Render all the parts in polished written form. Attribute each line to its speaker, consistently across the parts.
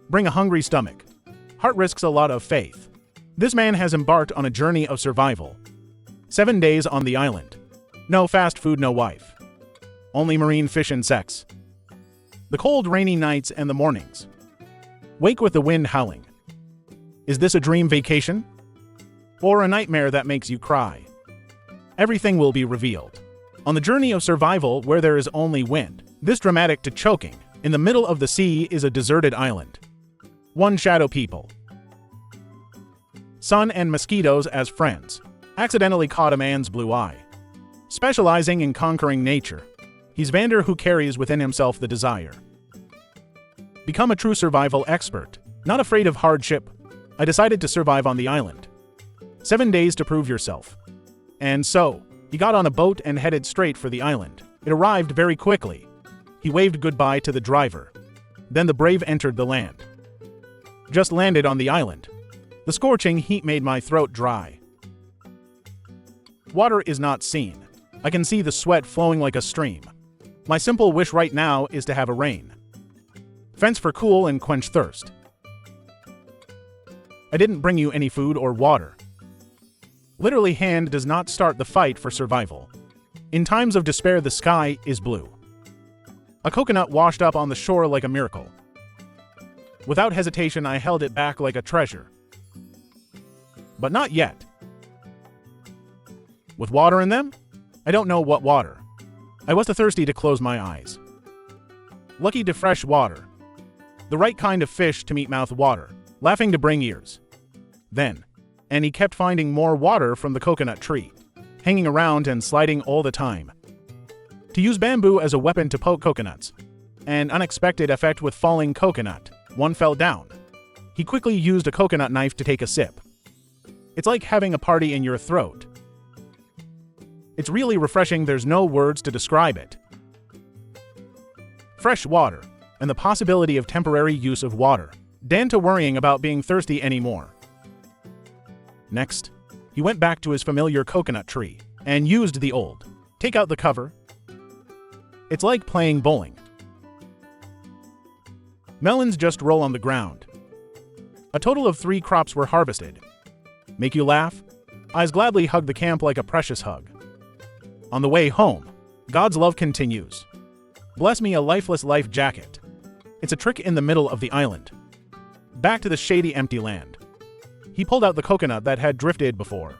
Speaker 1: Bring a hungry stomach. Heart risks a lot of faith. This man has embarked on a journey of survival. 7 days on the island. No fast food, no wife. Only marine fish and sex. The cold, rainy nights and the mornings. Wake with the wind howling. Is this a dream vacation? Or a nightmare that makes you cry? Everything will be revealed. On the journey of survival where there is only wind, this dramatic to choking, in the middle of the sea is a deserted island. One shadow people. Sun and mosquitoes as friends. Accidentally caught a man's blue eye. Specializing in conquering nature. He's Vander who carries within himself the desire. Become a true survival expert. Not afraid of hardship. I decided to survive on the island. 7 days to prove yourself. And so, he got on a boat and headed straight for the island. It arrived very quickly. He waved goodbye to the driver. Then the brave entered the land. Just landed on the island. The scorching heat made my throat dry. Water is not seen. I can see the sweat flowing like a stream. My simple wish right now is to have a rain. Fence for cool and quench thirst. I didn't bring you any food or water. Literally, hand does not start the fight for survival. In times of despair, the sky is blue. A coconut washed up on the shore like a miracle. Without hesitation, I held it back like a treasure. But not yet. With water in them? I don't know what water. I was too thirsty to close my eyes. Lucky to fresh water. The right kind of fish to meet mouth water, laughing to bring ears. Then, and he kept finding more water from the coconut tree, hanging around and sliding all the time. To use bamboo as a weapon to poke coconuts. An unexpected effect with falling coconut. One fell down. He quickly used a coconut knife to take a sip. It's like having a party in your throat. It's really refreshing, there's no words to describe it. Fresh water, and the possibility of temporary use of water. Dan to worrying about being thirsty anymore. Next, he went back to his familiar coconut tree, and used the old. Take out the cover. It's like playing bowling. Melons just roll on the ground. A total of 3 crops were harvested. Make you laugh? Eyes gladly hug the camp like a precious hug. On the way home, God's love continues. Bless me a lifeless life jacket. It's a trick in the middle of the island. Back to the shady empty land. He pulled out the coconut that had drifted before.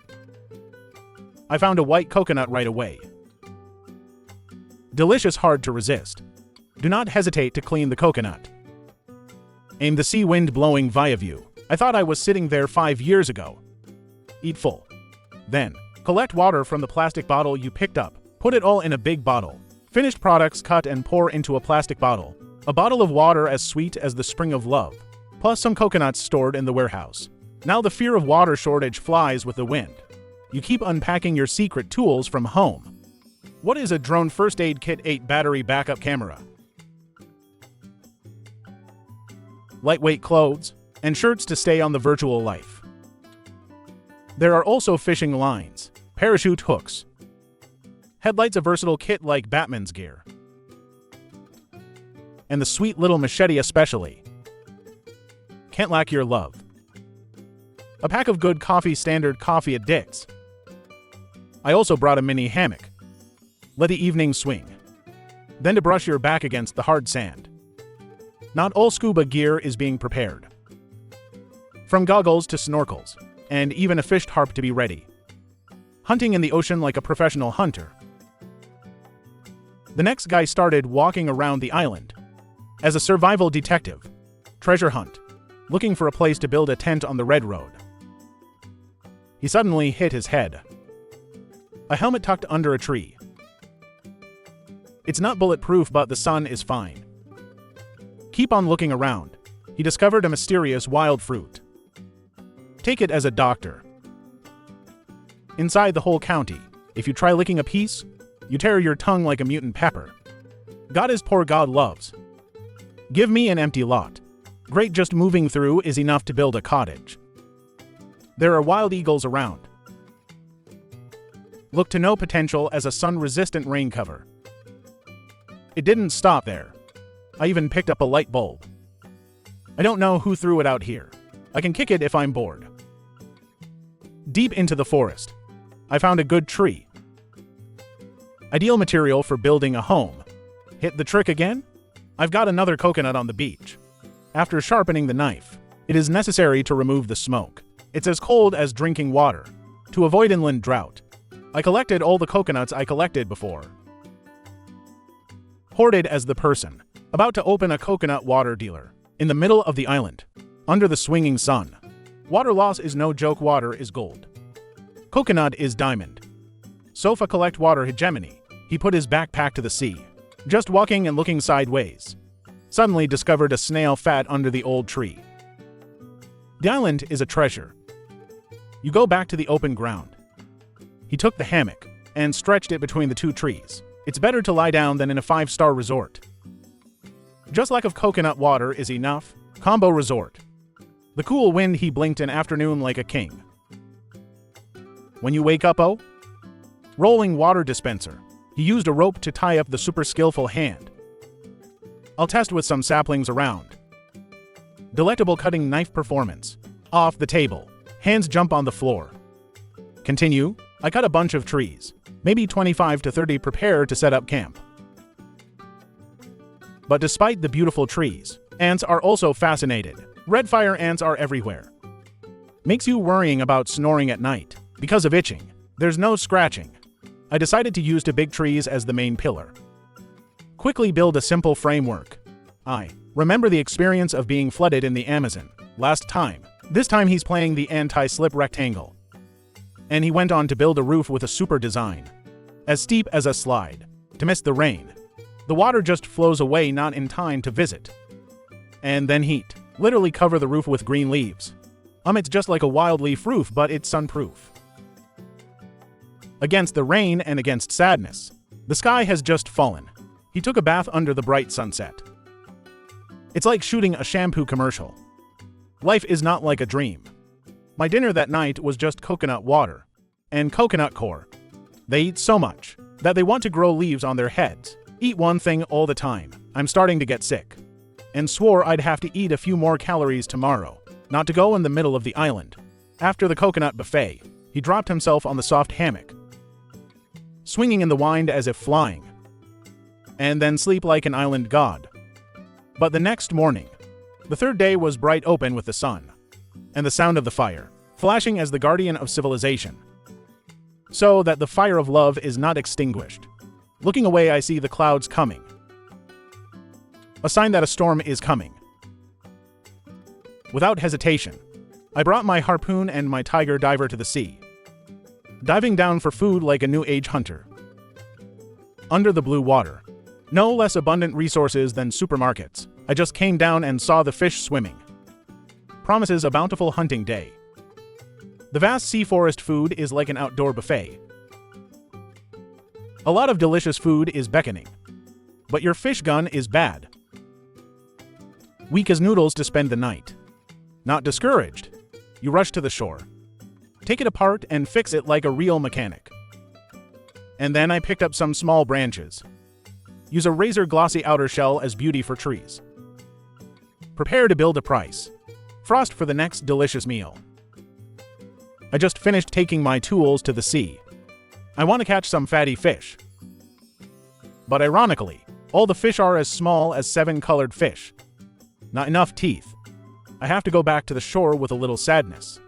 Speaker 1: I found a white coconut right away. Delicious, hard to resist. Do not hesitate to clean the coconut. Aim the sea wind blowing via view. I thought I was sitting there 5 years ago. Eat full. Then, collect water from the plastic bottle you picked up. Put it all in a big bottle. Finished products cut and pour into a plastic bottle. A bottle of water as sweet as the spring of love. Plus some coconuts stored in the warehouse. Now the fear of water shortage flies with the wind. You keep unpacking your secret tools from home. What is a drone first aid kit? 8 battery backup camera. Lightweight clothes, and shirts to stay on the virtual life. There are also fishing lines, parachute hooks. Headlights, a versatile kit like Batman's gear. And the sweet little machete especially. Can't lack your love. A pack of good coffee, standard coffee at Dick's. I also brought a mini hammock. Let the evening swing. Then to brush your back against the hard sand. Not all scuba gear is being prepared. From goggles to snorkels, and even a fished harp to be ready. Hunting in the ocean like a professional hunter. The next guy started walking around the island. As a survival detective. Treasure hunt. Looking for a place to build a tent on the Red Road. He suddenly hit his head. A helmet tucked under a tree. It's not bulletproof, but the sun is fine. Keep on looking around. He discovered a mysterious wild fruit. Take it as a doctor. Inside the whole county, if you try licking a piece, you tear your tongue like a mutant pepper. God is poor, God loves. Give me an empty lot. Great, just moving through is enough to build a cottage. There are wild eagles around. Look to no potential as a sun-resistant rain cover. It didn't stop there. I even picked up a light bulb. I don't know who threw it out here. I can kick it if I'm bored. Deep into the forest, I found a good tree. Ideal material for building a home. Hit the trick again? I've got another coconut on the beach. After sharpening the knife, it is necessary to remove the smoke. It's as cold as drinking water. To avoid inland drought, I collected all the coconuts I collected before. Hoarded as the person about to open a coconut water dealer in the middle of the island, under the swinging sun. Water loss is no joke, water is gold. Coconut is diamond. Sofa collect water hegemony. He put his backpack to the sea, just walking and looking sideways. Suddenly discovered a snail fat under the old tree. The island is a treasure. You go back to the open ground. He took the hammock and stretched it between the two trees. It's better to lie down than in a 5-star resort. Just lack of coconut water is enough. Combo resort. The cool wind, he blinked an afternoon like a king. When you wake up, oh? Rolling water dispenser. He used a rope to tie up the super skillful hand. I'll test with some saplings around. Delectable cutting knife performance. Off the table. Hands jump on the floor. Continue. I cut a bunch of trees. Maybe 25 to 30. Prepare to set up camp. But despite the beautiful trees, ants are also fascinated. Red fire ants are everywhere. Makes you worrying about snoring at night. Because of itching, there's no scratching. I decided to use two big trees as the main pillar. Quickly build a simple framework. I remember the experience of being flooded in the Amazon last time. This time he's playing the anti-slip rectangle. And he went on to build a roof with a super design. As steep as a slide. To miss the rain. The water just flows away, not in time to visit. And then heat. Literally cover the roof with green leaves. It's just like a wild leaf roof, but it's sunproof. Against the rain and against sadness. The sky has just fallen. He took a bath under the bright sunset. It's like shooting a shampoo commercial. Life is not like a dream. My dinner that night was just coconut water and coconut core. They eat so much that they want to grow leaves on their heads. Eat one thing all the time. I'm starting to get sick. And swore I'd have to eat a few more calories tomorrow, not to go in the middle of the island. After the coconut buffet, he dropped himself on the soft hammock, swinging in the wind as if flying, and then sleep like an island god. But the next morning, the third day was bright open with the sun, and the sound of the fire, flashing as the guardian of civilization. So that the fire of love is not extinguished. Looking away, I see the clouds coming. A sign that a storm is coming. Without hesitation, I brought my harpoon and my tiger diver to the sea, diving down for food like a new age hunter. Under the blue water, no less abundant resources than supermarkets, I just came down and saw the fish swimming. Promises a bountiful hunting day. The vast sea forest food is like an outdoor buffet. A lot of delicious food is beckoning, but your fish gun is bad. Weak as noodles to spend the night. Not discouraged. You rush to the shore. Take it apart and fix it like a real mechanic. And then I picked up some small branches. Use a razor glossy outer shell as beauty for trees. Prepare to build a price. Frost for the next delicious meal. I just finished taking my tools to the sea. I want to catch some fatty fish. But ironically, all the fish are as small as 7-colored fish. Not enough teeth. I have to go back to the shore with a little sadness.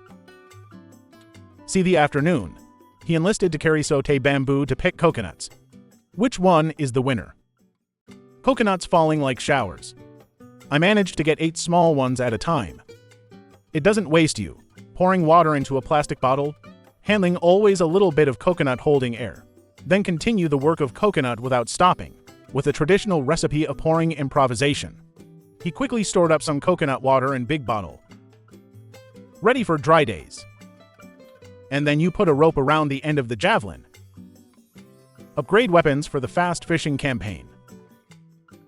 Speaker 1: See the afternoon. He enlisted to carry sauté bamboo to pick coconuts. Which one is the winner? Coconuts falling like showers. I managed to get 8 small ones at a time. It doesn't waste you. Pouring water into a plastic bottle, handling always a little bit of coconut holding air. Then continue the work of coconut without stopping, with a traditional recipe of pouring improvisation. He quickly stored up some coconut water in big bottle. Ready for dry days. And then you put a rope around the end of the javelin. Upgrade weapons for the fast fishing campaign.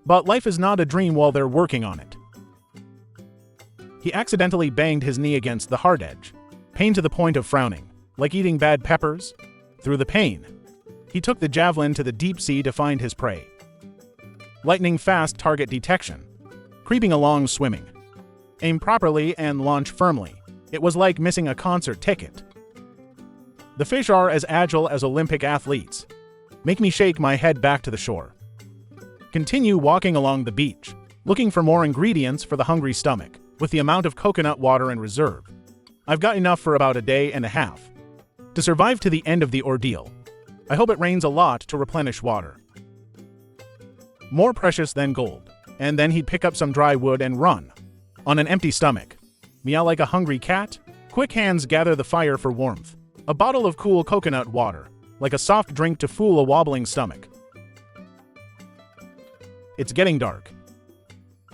Speaker 1: But life is not a dream while they're working on it. He accidentally banged his knee against the hard edge. Pain to the point of frowning, like eating bad peppers. Through the pain, he took the javelin to the deep sea to find his prey. Lightning fast target detection. Creeping along swimming. Aim properly and launch firmly. It was like missing a concert ticket. The fish are as agile as Olympic athletes. Make me shake my head back to the shore. Continue walking along the beach, looking for more ingredients for the hungry stomach, with the amount of coconut water in reserve. I've got enough for about a day and a half to survive to the end of the ordeal. I hope it rains a lot to replenish water. More precious than gold. And then he'd pick up some dry wood and run. On an empty stomach. Meow like a hungry cat. Quick hands gather the fire for warmth. A bottle of cool coconut water, like a soft drink to fool a wobbling stomach. It's getting dark.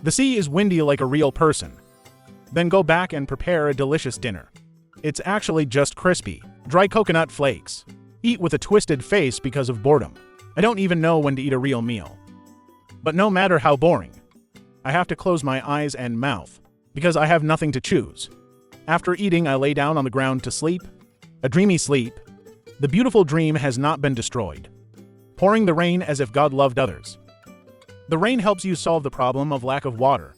Speaker 1: The sea is windy like a real person. Then go back and prepare a delicious dinner. It's actually just crispy, dry coconut flakes. Eat with a twisted face because of boredom. I don't even know when to eat a real meal. But no matter how boring, I have to close my eyes and mouth, because I have nothing to choose. After eating, I lay down on the ground to sleep. A dreamy sleep. The beautiful dream has not been destroyed. Pouring the rain as if God loved others. The rain helps you solve the problem of lack of water.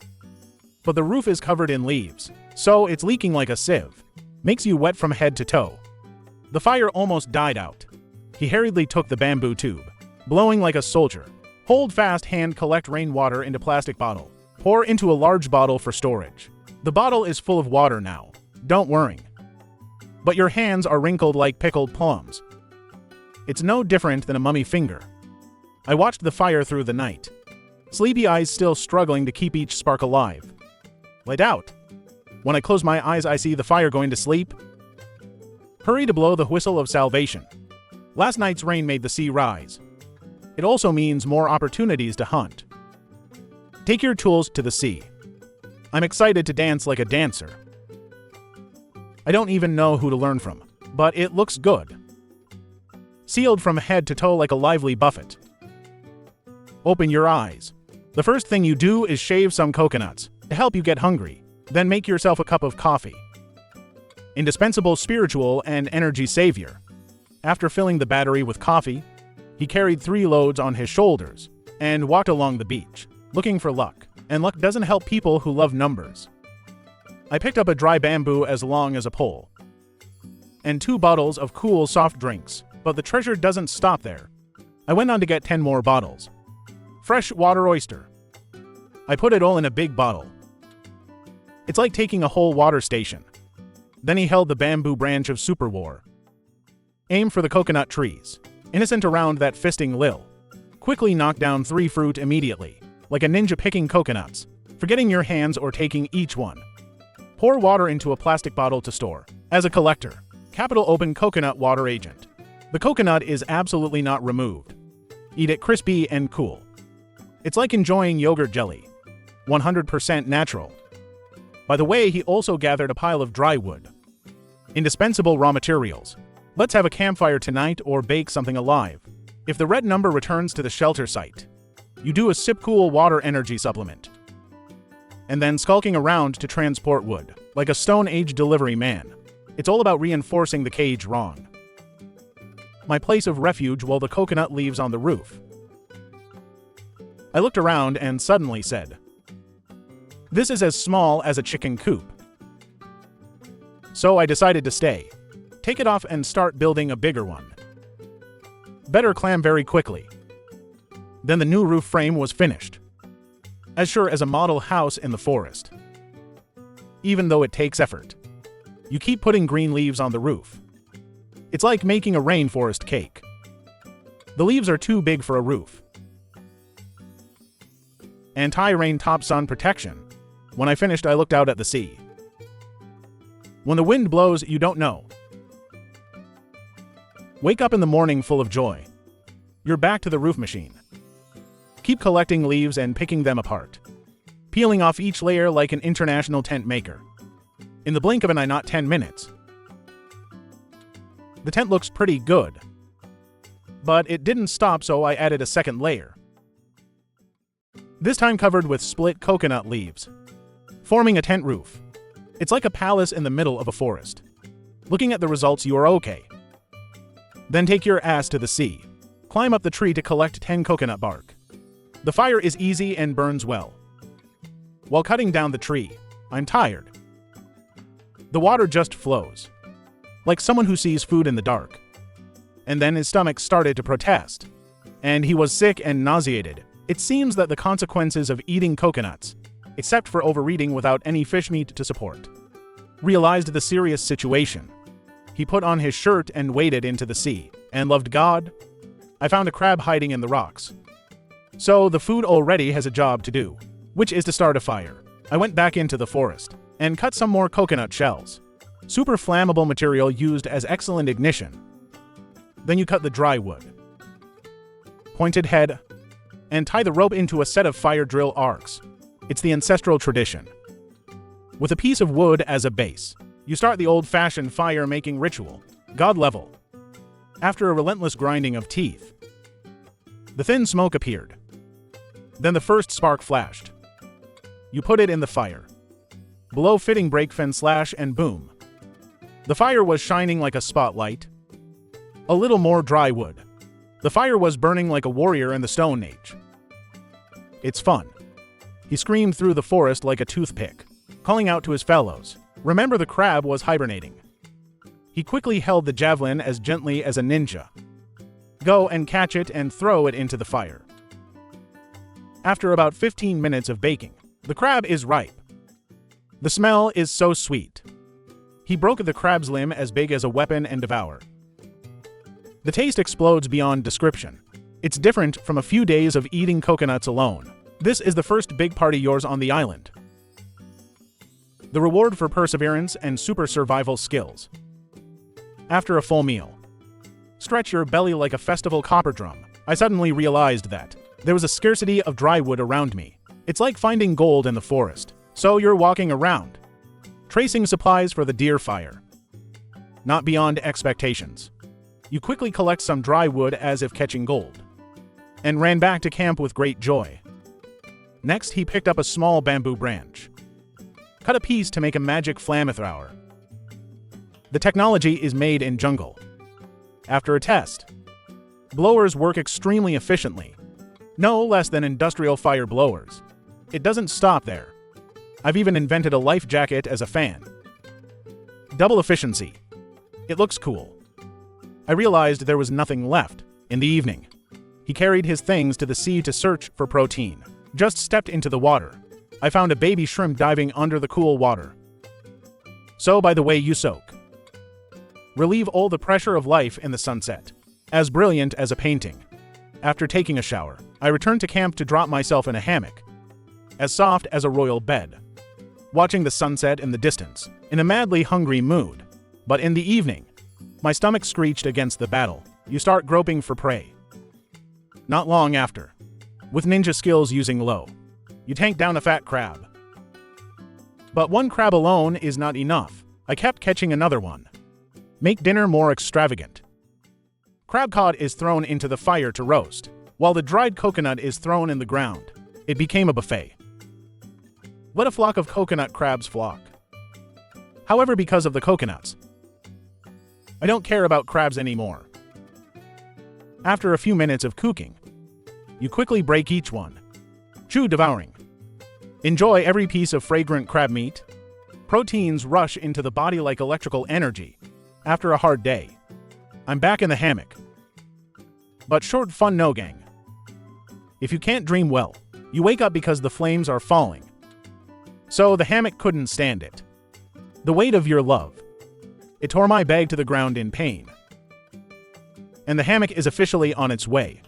Speaker 1: But the roof is covered in leaves, so it's leaking like a sieve. Makes you wet from head to toe. The fire almost died out. He hurriedly took the bamboo tube, blowing like a soldier. Hold fast hand, collect rainwater into plastic bottle. Pour into a large bottle for storage. The bottle is full of water now. Don't worry. But your hands are wrinkled like pickled plums. It's no different than a mummy finger. I watched the fire through the night. Sleepy eyes still struggling to keep each spark alive. Light out. When I close my eyes, I see the fire going to sleep. Hurry to blow the whistle of salvation. Last night's rain made the sea rise. It also means more opportunities to hunt. Take your tools to the sea. I'm excited to dance like a dancer. I don't even know who to learn from, but it looks good. Sealed from head to toe like a lively buffet. Open your eyes. The first thing you do is shave some coconuts to help you get hungry. Then make yourself a cup of coffee. Indispensable spiritual and energy savior. After filling the battery with coffee, he carried 3 loads on his shoulders and walked along the beach, looking for luck. And luck doesn't help people who love numbers. I picked up a dry bamboo as long as a pole and 2 bottles of cool soft drinks, but the treasure doesn't stop there. I went on to get 10 more bottles. Fresh water oyster. I put it all in a big bottle. It's like taking a whole water station. Then he held the bamboo branch of super war. Aim for the coconut trees. Innocent around that fisting lil. Quickly knock down 3 fruit immediately, like a ninja picking coconuts, forgetting your hands or taking each one. Pour water into a plastic bottle to store. As a collector, capital open coconut water agent. The coconut is absolutely not removed. Eat it crispy and cool. It's like enjoying yogurt jelly. 100% natural. By the way, he also gathered a pile of dry wood. Indispensable raw materials. Let's have a campfire tonight or bake something alive. If the red number returns to the shelter site, you do a sip cool water energy supplement. And then skulking around to transport wood, like a Stone Age delivery man. It's all about reinforcing the cage wrong. My place of refuge while the coconut leaves on the roof. I looked around and suddenly said, "This is as small as a chicken coop." So I decided to stay. Take it off and start building a bigger one. Better clam very quickly. Then the new roof frame was finished. As sure as a model house in the forest. Even though it takes effort. You keep putting green leaves on the roof. It's like making a rainforest cake. The leaves are too big for a roof. Anti-rain top sun protection. When I finished, I looked out at the sea. When the wind blows, you don't know. Wake up in the morning full of joy. You're back to the roof machine. Keep collecting leaves and picking them apart. Peeling off each layer like an international tent maker. In the blink of an eye, not 10 minutes. The tent looks pretty good. But it didn't stop, so I added a second layer. This time covered with split coconut leaves. Forming a tent roof. It's like a palace in the middle of a forest. Looking at the results, you are okay. Then take your ass to the sea. Climb up the tree to collect 10 coconut bark. The fire is easy and burns well. While cutting down the tree, I'm tired. The water just flows. Like someone who sees food in the dark. And then his stomach started to protest. And he was sick and nauseated. It seems that the consequences of eating coconuts, except for overeating without any fish meat to support, realized the serious situation. He put on his shirt and waded into the sea, and loved God. I found a crab hiding in the rocks. So the food already has a job to do, which is to start a fire. I went back into the forest and cut some more coconut shells. Super flammable material used as excellent ignition. Then you cut the dry wood, pointed head, and tie the rope into a set of fire drill arcs. It's the ancestral tradition. With a piece of wood as a base, you start the old-fashioned fire-making ritual, God level. After a relentless grinding of teeth, the thin smoke appeared. Then the first spark flashed. You put it in the fire. Below fitting brake fin slash and boom. The fire was shining like a spotlight. A little more dry wood. The fire was burning like a warrior in the Stone Age. It's fun. He screamed through the forest like a toothpick, calling out to his fellows. Remember, the crab was hibernating. He quickly held the javelin as gently as a ninja. Go and catch it and throw it into the fire. After about 15 minutes of baking, the crab is ripe. The smell is so sweet. He broke the crab's limb as big as a weapon and devoured. The taste explodes beyond description. It's different from a few days of eating coconuts alone. This is the first big party yours on the island. The reward for perseverance and super survival skills. After a full meal, stretch your belly like a festival copper drum. I suddenly realized that there was a scarcity of dry wood around me. It's like finding gold in the forest. So you're walking around, tracing supplies for the deer fire. Not beyond expectations. You quickly collect some dry wood as if catching gold, and ran back to camp with great joy. Next, he picked up a small bamboo branch, cut a piece to make a magic flamethrower. The technology is made in jungle. After a test, blowers work extremely efficiently, no less than industrial fire blowers. It doesn't stop there. I've even invented a life jacket as a fan. Double efficiency. It looks cool. I realized there was nothing left. In the evening, he carried his things to the sea to search for protein. Just stepped into the water. I found a baby shrimp diving under the cool water. So, by the way you soak, relieve all the pressure of life in the sunset. As brilliant as a painting. After taking a shower, I returned to camp to drop myself in a hammock, as soft as a royal bed, watching the sunset in the distance, in a madly hungry mood. But in the evening, my stomach screeched against the battle. You start groping for prey. Not long after, with ninja skills using low, you tank down a fat crab. But one crab alone is not enough. I kept catching another one. Make dinner more extravagant. Crab cod is thrown into the fire to roast, while the dried coconut is thrown in the ground. It became a buffet. Let a flock of coconut crabs flock. However, because of the coconuts, I don't care about crabs anymore. After a few minutes of cooking, you quickly break each one. Chew devouring. Enjoy every piece of fragrant crab meat. Proteins rush into the body like electrical energy. After a hard day, I'm back in the hammock. But short fun no, gang. If you can't dream well, you wake up because the flames are falling. So the hammock couldn't stand it. The weight of your love. It tore my bag to the ground in pain. And the hammock is officially on its way.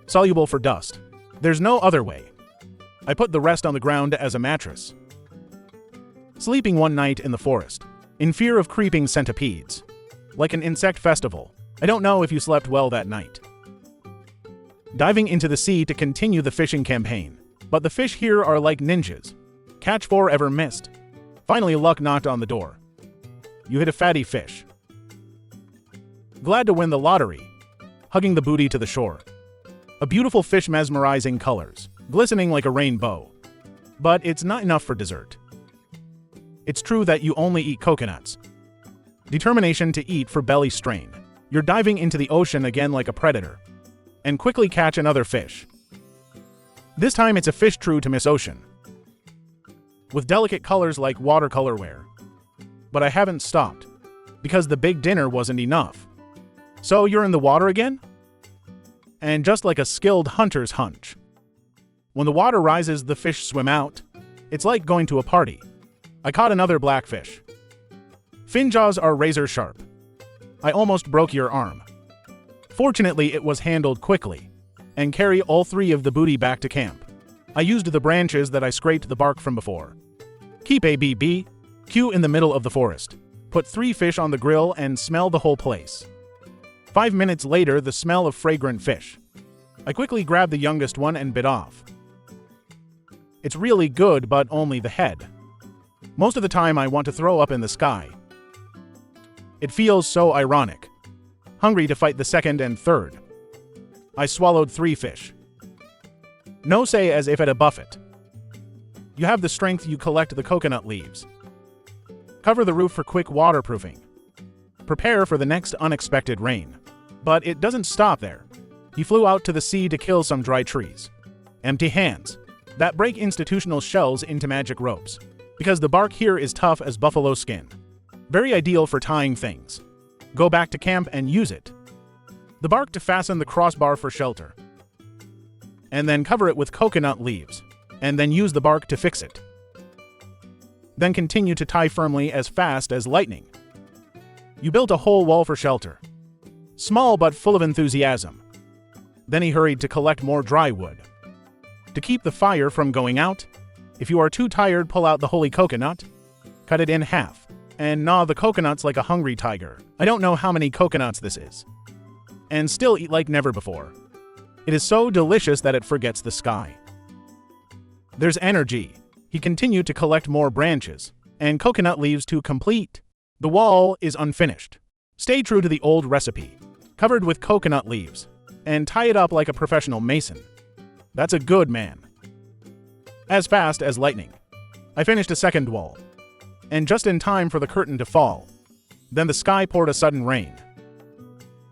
Speaker 1: Soluble for dust. There's no other way. I put the rest on the ground as a mattress. Sleeping one night in the forest, in fear of creeping centipedes. Like an insect festival. I don't know if you slept well that night. Diving into the sea to continue the fishing campaign. But the fish here are like ninjas. Catch forever missed. Finally, luck knocked on the door. You hit a fatty fish. Glad to win the lottery. Hugging the booty to the shore. A beautiful fish, mesmerizing colors, glistening like a rainbow. But it's not enough for dessert. It's true that you only eat coconuts. Determination to eat for belly strain. You're diving into the ocean again like a predator. And quickly catch another fish. This time it's a fish true to Miss Ocean. with delicate colors like watercolorware. But I haven't stopped, because the big dinner wasn't enough. So you're in the water again? And just like a skilled hunter's hunch. When the water rises, the fish swim out. It's like going to a party. I caught another blackfish. Fin jaws are razor sharp. I almost broke your arm. Fortunately, it was handled quickly, and carry all 3 of the booty back to camp. I used the branches that I scraped the bark from before. Keep Q in the middle of the forest. Put 3 fish on the grill and smell the whole place. 5 minutes later, the smell of fragrant fish. I quickly grabbed the youngest one and bit off. It's really good, but only the head. Most of the time I want to throw up in the sky. It feels so ironic. Hungry to fight the second and third. I swallowed 3 fish. No say as if at a buffet. You have the strength, you collect the coconut leaves. Cover the roof for quick waterproofing. Prepare for the next unexpected rain. But it doesn't stop there. He flew out to the sea to kill some dry trees. Empty hands. That break institutional shells into magic ropes. Because the bark here is tough as buffalo skin. Very ideal for tying things. Go back to camp and use it. The bark to fasten the crossbar for shelter. And then cover it with coconut leaves. And then use the bark to fix it. Then continue to tie firmly as fast as lightning. You built a whole wall for shelter. Small but full of enthusiasm. Then he hurried to collect more dry wood. To keep the fire from going out, if you are too tired, pull out the holy coconut, cut it in half, and gnaw the coconuts like a hungry tiger. I don't know how many coconuts this is. And still eat like never before. It is so delicious that it forgets the sky. There's energy. He continued to collect more branches and coconut leaves to complete. The wall is unfinished. Stay true to the old recipe, covered with coconut leaves, and tie it up like a professional mason. That's a good man. As fast as lightning. I finished a second wall, and just in time for the curtain to fall. Then the sky poured a sudden rain.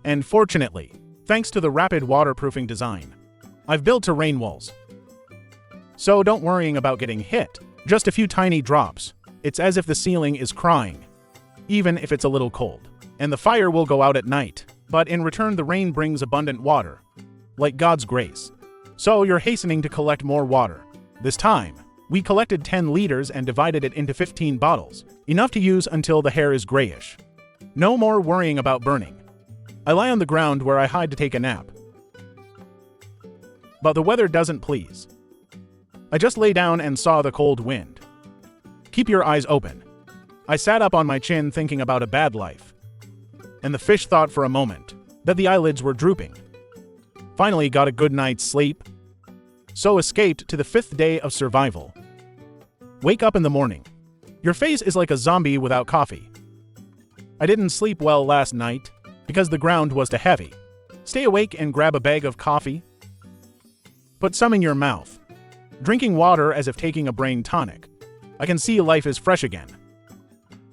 Speaker 1: And fortunately, thanks to the rapid waterproofing design, I've built to rain walls. So don't worrying about getting hit. Just a few tiny drops. It's as if the ceiling is crying, even if it's a little cold. And the fire will go out at night, but in return the rain brings abundant water, like God's grace. So you're hastening to collect more water. This time, we collected 10 liters and divided it into 15 bottles, enough to use until the hair is grayish. No more worrying about burning. I lie on the ground where I hide to take a nap. But the weather doesn't please. I just lay down and saw the cold wind. Keep your eyes open. I sat up on my chin thinking about a bad life. And the fish thought for a moment that the eyelids were drooping. Finally got a good night's sleep. So escaped to the 5th day of survival. Wake up in the morning. Your face is like a zombie without coffee. I didn't sleep well last night because the ground was too heavy. Stay awake and grab a bag of coffee. Put some in your mouth. Drinking water as if taking a brain tonic. I can see life is fresh again.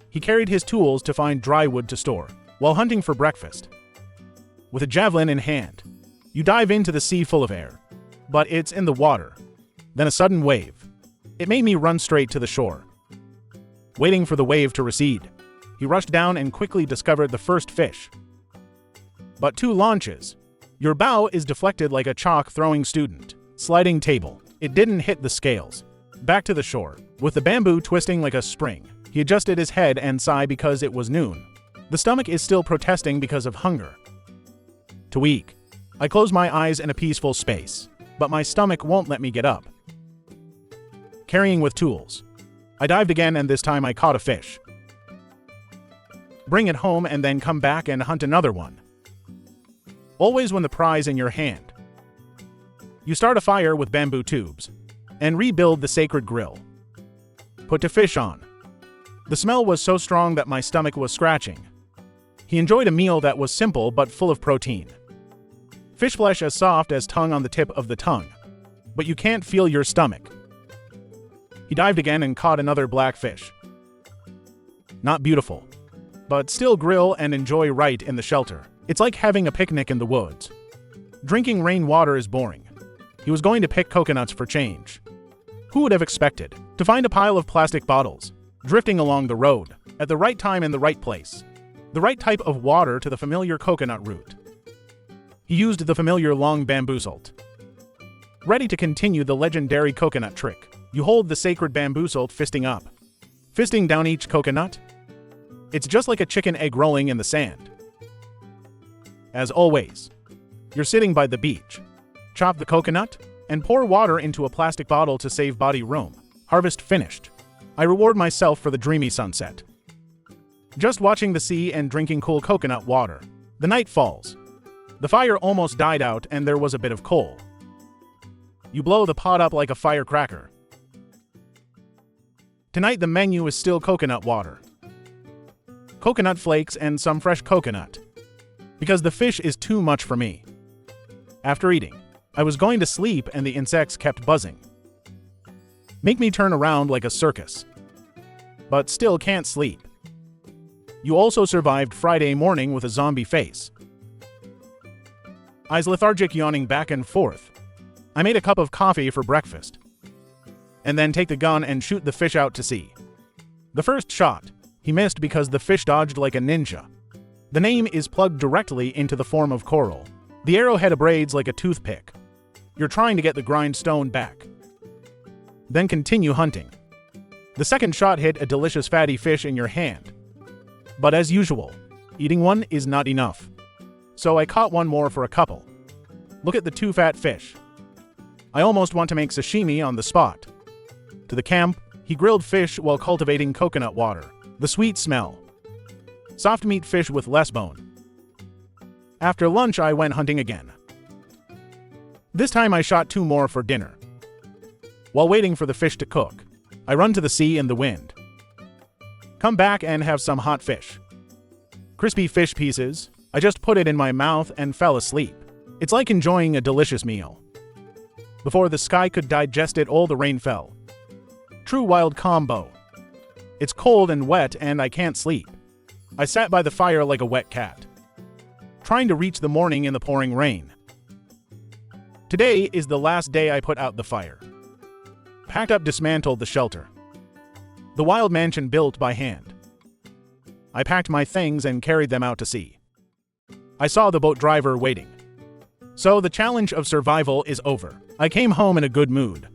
Speaker 1: He carried his tools to find dry wood to store while hunting for breakfast. With a javelin in hand, you dive into the sea full of air. But it's in the water. Then a sudden wave. It made me run straight to the shore. Waiting for the wave to recede, he rushed down and quickly discovered the first fish. But 2 launches. Your bow is deflected like a chalk-throwing student. Sliding table. It didn't hit the scales. Back to the shore. With the bamboo twisting like a spring, he adjusted his head and sighed because it was noon. The stomach is still protesting because of hunger. Too weak. I close my eyes in a peaceful space, but my stomach won't let me get up. Carrying with tools. I dived again and this time I caught a fish. Bring it home and then come back and hunt another one. Always when the prize in your hand. You start a fire with bamboo tubes and rebuild the sacred grill. Put a fish on. The smell was so strong that my stomach was scratching. He enjoyed a meal that was simple but full of protein. Fish flesh as soft as tongue on the tip of the tongue. But you can't feel your stomach. He dived again and caught another black fish. Not beautiful, but still grill and enjoy right in the shelter. It's like having a picnic in the woods. Drinking rainwater is boring. He was going to pick coconuts for change. Who would have expected to find a pile of plastic bottles drifting along the road at the right time in the right place? The right type of water to the familiar coconut root. He used the familiar long bamboo salt. Ready to continue the legendary coconut trick, you hold the sacred bamboo salt fisting up. Fisting down each coconut? It's just like a chicken egg rolling in the sand. As always, you're sitting by the beach. Chop the coconut and pour water into a plastic bottle to save body room. Harvest finished. I reward myself for the dreamy sunset. Just watching the sea and drinking cool coconut water. The night falls. The fire almost died out and there was a bit of coal. You blow the pot up like a firecracker. Tonight the menu is still coconut water, coconut flakes, and some fresh coconut. Because the fish is too much for me. After eating, I was going to sleep and the insects kept buzzing. Make me turn around like a circus. But still can't sleep. You also survived Friday morning with a zombie face. Eyes lethargic, yawning back and forth. I made a cup of coffee for breakfast. And then take the gun and shoot the fish out to sea. The first shot, he missed because the fish dodged like a ninja. The name is plugged directly into the form of coral. The arrowhead abrades like a toothpick. You're trying to get the grindstone back. Then continue hunting. The second shot hit a delicious fatty fish in your hand. But as usual, eating one is not enough. So I caught one more for a couple. Look at the two fat fish. I almost want to make sashimi on the spot. To the camp, he grilled fish while cultivating coconut water. The sweet smell. Soft meat fish with less bone. After lunch, I went hunting again. This time I shot two more for dinner. While waiting for the fish to cook, I run to the sea in the wind. Come back and have some hot fish. Crispy fish pieces. I just put it in my mouth and fell asleep. It's like enjoying a delicious meal. Before the sky could digest it, all the rain fell. True wild combo. It's cold and wet and I can't sleep. I sat by the fire like a wet cat, trying to reach the morning in the pouring rain. Today is the last day I put out the fire. Packed up, dismantled the shelter. The wild mansion built by hand. I packed my things and carried them out to sea. I saw the boat driver waiting. So the challenge of survival is over. I came home in a good mood.